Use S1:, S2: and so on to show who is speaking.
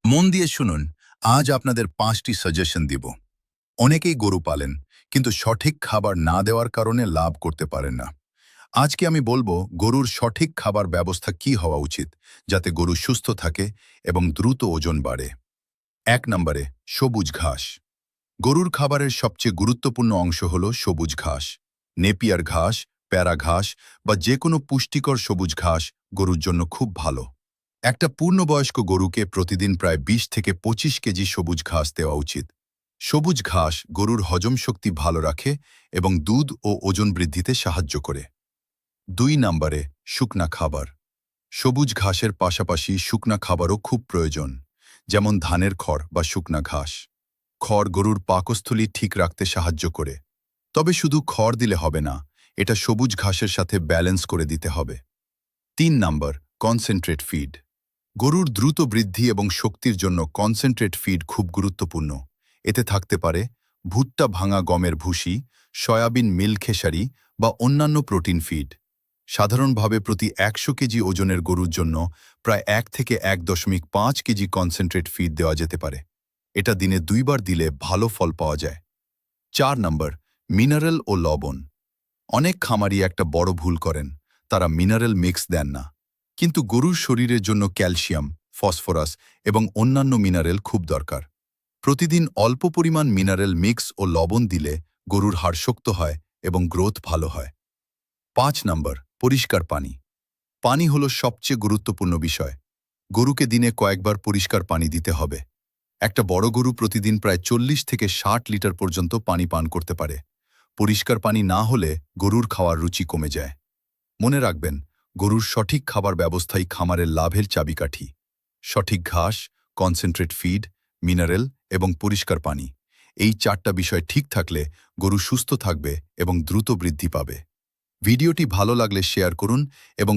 S1: মন দিয়ে শুনুন, আজ আপনাদের 5টি সাজেশন দিব। অনেকেই গরু পালেন, কিন্তু সঠিক খাবার না দেওয়ার কারণে লাভ করতে পারেন না। আজকে আমি বলবো গরুর সঠিক খাবার ব্যবস্থা কি হওয়া উচিত, যাতে গরু সুস্থ থাকে এবং দ্রুত ওজন বাড়ে। 1 নম্বরে সবুজ ঘাস। গরুর খাবারের সবচেয়ে গুরুত্বপূর্ণ অংশ হল সবুজ ঘাস। নেপিয়ার ঘাস, প্যারা ঘাস বা যে কোনো পুষ্টিকর সবুজ ঘাস গরুর জন্য খুব ভালো। একটা পূর্ণবয়স্ক গরুকে প্রতিদিন প্রায় 20 থেকে 25 কেজি সবুজ ঘাস দেওয়া উচিত। সবুজ ঘাস গরুর হজম শক্তি ভালো রাখে এবং দুধ ও ওজন বৃদ্ধিতে সাহায্য করে। 2 নম্বরে শুকনা খাবার। সবুজ ঘাসের পাশাপাশি শুকনা খাবারও খুব প্রয়োজন, যেমন ধানের খড় বা শুকনা ঘাস। খড় গরুর পাকস্থলী ঠিক রাখতে সাহায্য করে। তবে শুধু খড় দিলে হবে না, এটা সবুজ ঘাসের সাথে ব্যালেন্স করে দিতে হবে। 3 নম্বর কনসেন্ট্রেট ফিড। গরুর দ্রুত বৃদ্ধি এবং শক্তির জন্য কনসেন্ট্রেট ফিড খুব গুরুত্বপূর্ণ। এতে থাকতে পারে ভুট্টা ভাঙা গমের ভুসি, সয়াবিন মিল খেসারি বা অন্যান্য প্রোটিন ফিড। সাধারণভাবে প্রতি 100 কেজি ওজনের গরুর জন্য প্রায় 1 থেকে 1.5 কেজি কনসেন্ট্রেট ফিড দেওয়া যেতে পারে। এটা দিনে 2 বার দিলে ভালো ফল পাওয়া যায়। 4 নম্বর মিনারেল ও লবণ। অনেক খামারি একটা বড় ভুল করেন, তারা মিনারেল মিক্স দেন না। কিন্তু গরুর শরীরের জন্য ক্যালসিয়াম, ফসফরাস এবং অন্যান্য মিনারেল খুব দরকার। প্রতিদিন অল্প পরিমাণ মিনারেল মিক্স ও লবণ দিলে গরুর হাড় শক্ত হয় এবং গ্রোথ ভালো হয়। 5 নম্বর পরিষ্কার পানি। পানি হলো সবচেয়ে গুরুত্বপূর্ণ বিষয়। গরুকে দিনে কয়েকবার পরিষ্কার পানি দিতে হবে। একটা বড় গরু প্রতিদিন প্রায় 40 থেকে 60 লিটার পর্যন্ত পানি পান করতে পারে। পরিষ্কার পানি না হলে গরুর খাওয়ার রুচি কমে যায়। মনে রাখবেন, গরুর সঠিক খাবার ব্যবস্থাই খামারের লাভের চাবিকাঠি। সঠিক ঘাস, কনসেন্ট্রেট ফিড, মিনারেল এবং পরিষ্কার পানি, এই 4টা বিষয় ঠিক থাকলে গরু সুস্থ থাকবে এবং দ্রুত বৃদ্ধি পাবে। ভিডিওটি ভালো লাগলে শেয়ার করুন এবং